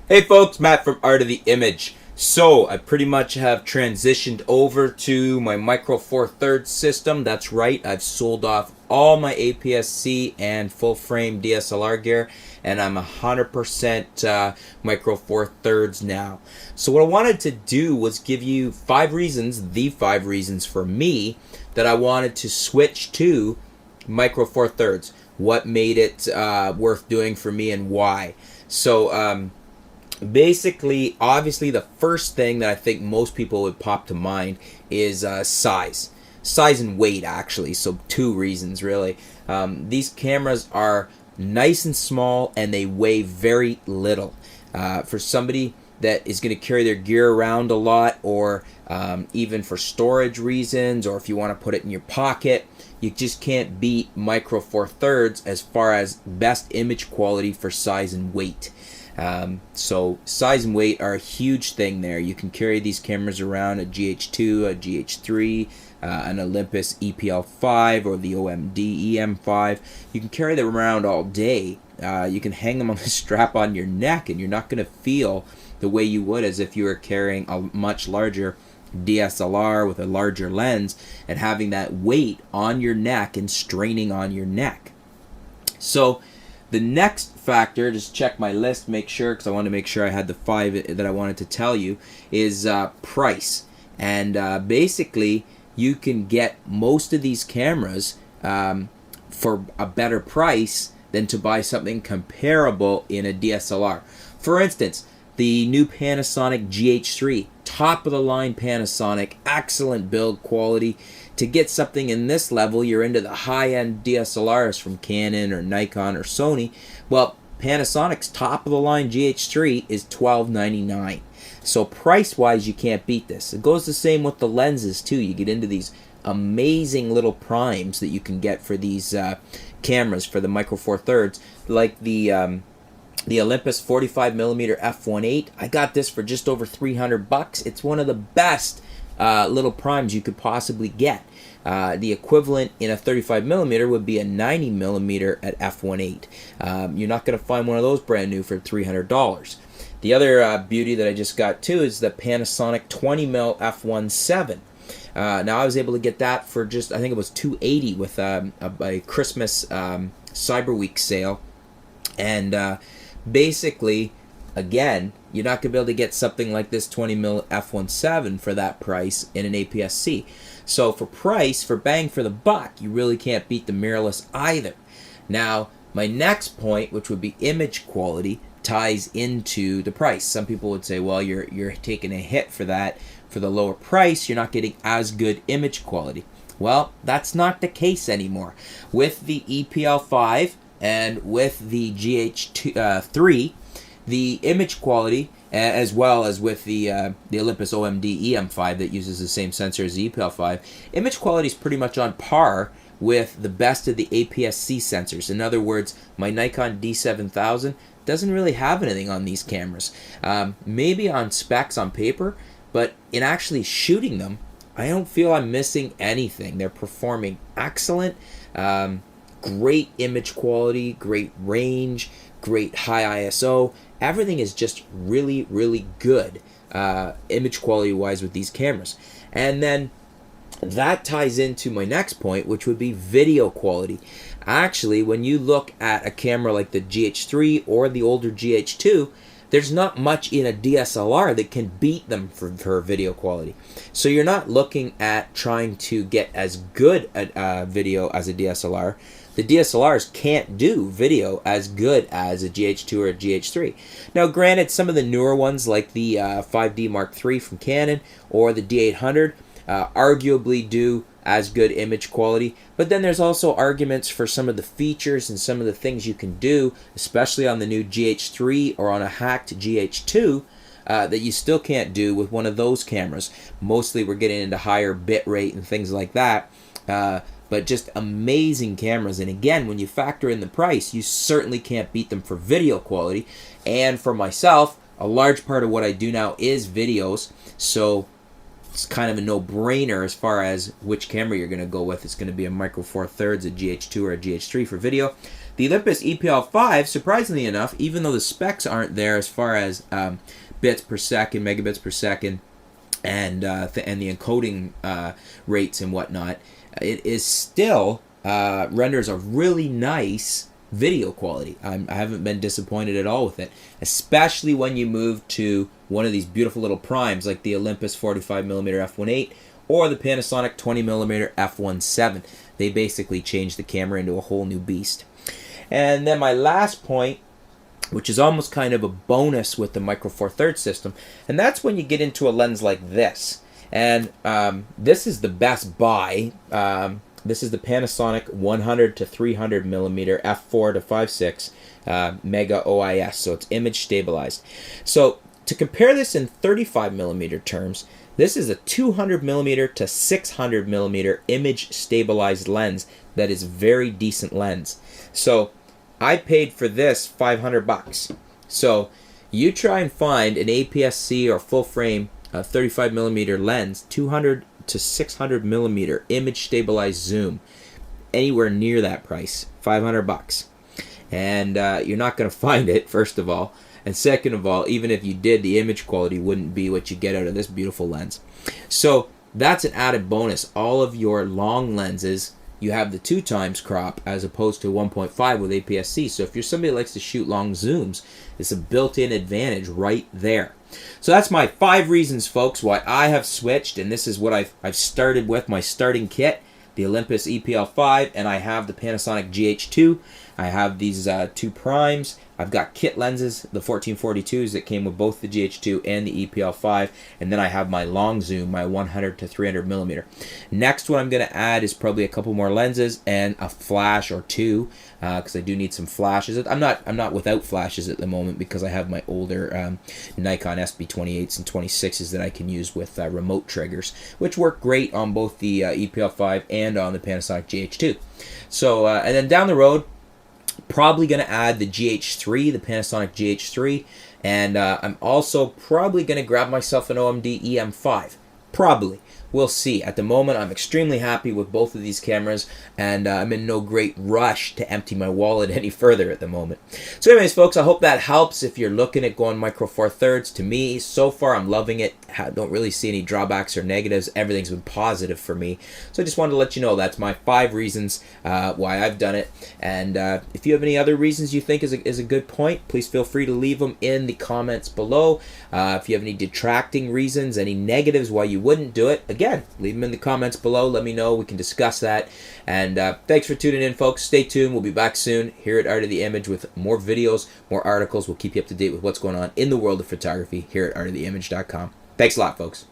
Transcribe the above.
Hey folks, Matt from Art of the Image. So I pretty much have transitioned over to my Micro Four Thirds system. That's right, I've sold off all my APS-C and full frame DSLR gear, and I'm 100% Micro Four Thirds now. So what I wanted to do was give you the 5 reasons for me that I wanted to switch to Micro Four Thirds. What made it worth doing for me and why. So basically, obviously, the first thing that I think most people would pop to mind is size. Size and weight, actually. So 2 reasons, really. These cameras are nice and small, and they weigh very little. For somebody that is going to carry their gear around a lot, or even for storage reasons, or if you want to put it in your pocket, you just can't beat Micro Four Thirds as far as best image quality for size and weight. So size and weight are a huge thing there. You can carry these cameras around, a GH2, a GH3, an Olympus EPL-5, or the OMD E-M5. You can carry them around all day. You can hang them on the strap on your neck, and you're not going to feel the way you would as if you were carrying a much larger DSLR with a larger lens and having that weight on your neck and straining on your neck. So the next factor, just check my list, make sure, because I want to make sure I had the 5 that I wanted to tell you, is price. And basically, you can get most of these cameras for a better price than to buy something comparable in a DSLR. For instance, the new Pansonic GH3, top of the line Panasonic, excellent build quality. To get something in this level, you're into the high-end DSLRs from Canon or Nikon or Sony. Well, Panasonic's top of the line GH3 is $12.99. So price-wise, you can't beat this. It goes the same with the lenses too. You get into these amazing little primes that you can get for these cameras for the Micro Four Thirds, like the Olympus 45mm f1.8. I got this for just over $300. It's one of the best little primes you could possibly get. The equivalent in a 35mm would be a 90mm at f1.8. You're not going to find one of those brand new for $300. The other beauty that I just got too is the Pansonic 20mm f1.7. Now I was able to get that for just, I think it was $280 with a Christmas Cyber Week sale. And basically, again, you're not going to be able to get something like this 20mm f1.7 for that price in an APS-C. So for price, for bang for the buck, you really can't beat the mirrorless either. Now, my next point, which would be image quality, ties into the price. Some people would say, well, you're taking a hit for that. For the lower price, you're not getting as good image quality. Well, that's not the case anymore. With the EPL-5 and with the GH3, the image quality, as well as with the Olympus OMD E-M5 that uses the same sensor as the EPL-5, image quality is pretty much on par with the best of the APS-C sensors. In other words, my Nikon D7000 doesn't really have anything on these cameras. Maybe on specs on paper, but in actually shooting them, I don't feel I'm missing anything. They're performing excellent. Great image quality, great range, great high ISO. Everything is just really, really good image quality wise with these cameras. And then that ties into my next point, which would be video quality. Actually, when you look at a camera like the GH3 or the older GH2, there's not much in a DSLR that can beat them for video quality. So you're not looking at trying to get as good a video as a DSLR. The DSLRs can't do video as good as a GH2 or a GH3. Now, granted, some of the newer ones like the 5D Mark III from Canon or the D800 arguably do as good image quality, but then there's also arguments for some of the features and some of the things you can do, especially on the new GH3 or on a hacked GH2, that you still can't do with one of those cameras. Mostly we're getting into higher bit rate and things like that, but just amazing cameras. And again, when you factor in the price, you certainly can't beat them for video quality. And for myself, a large part of what I do now is videos, so it's kind of a no-brainer as far as which camera you're going to go with. It's going to be a Micro Four Thirds, a GH2, or a GH3 for video. The Olympus EPL-5, surprisingly enough, even though the specs aren't there as far as bits per second, megabits per second, and the encoding rates and whatnot, it is still renders a really nice video quality. I haven't been disappointed at all with it, especially when you move to one of these beautiful little primes like the Olympus 45mm f1.8 or the Panasonic 20mm f1.7. They basically changed the camera into a whole new beast. And then my last point, which is almost kind of a bonus with the Micro Four Thirds system, and that's when you get into a lens like this. And this is the best buy. This is the Pansonic 100 to 300 millimeter f4 to 5.6 mega OIS, so it's image stabilized. So to compare this in 35 millimeter terms, this is a 200 millimeter to 600 millimeter image stabilized lens that is very decent lens. So I paid for this 500 bucks. So you try and find an APS-C or full frame 35 millimeter lens, 200 to 600 millimeter image stabilized zoom, anywhere near that price, 500 bucks. And you're not going to find it, first of all. And second of all, even if you did, the image quality wouldn't be what you get out of this beautiful lens. So that's an added bonus. All of your long lenses, you have the 2x crop as opposed to 1.5 with APS-C. So if you're somebody that likes to shoot long zooms, it's a built-in advantage right there. So that's my 5 reasons, folks, why I have switched, and this is what I've started with, my starting kit, the Olympus EPL-5, and I have the Pansonic GH2. I have these 2 primes. I've got kit lenses, the 1442s that came with both the GH2 and the EPL-5, and then I have my long zoom, my 100 to 300 millimeter. Next, what I'm going to add is probably a couple more lenses and a flash or 2, because I do need some flashes. I'm not without flashes at the moment because I have my older Nikon SB28s and 26s that I can use with remote triggers, which work great on both the EPL-5 and on the Panasonic GH2. So, and then down the road, probably going to add the GH3, the Pansonic GH3, and I'm also probably going to grab myself an OMD E-M5. Probably. We'll see. At the moment, I'm extremely happy with both of these cameras, and I'm in no great rush to empty my wallet any further at the moment. So anyways, folks, I hope that helps if you're looking at going Micro Four Thirds. To me, so far, I'm loving it. I don't really see any drawbacks or negatives. Everything's been positive for me. So I just wanted to let you know that's my 5 reasons why I've done it. And if you have any other reasons you think is a good point, please feel free to leave them in the comments below. If you have any detracting reasons, any negatives why you wouldn't do it, again, leave them in the comments below. Let me know. We can discuss that. And thanks for tuning in, folks. Stay tuned. We'll be back soon here at Art of the Image with more videos, more articles. We'll keep you up to date with what's going on in the world of photography here at artoftheimage.com. Thanks a lot, folks.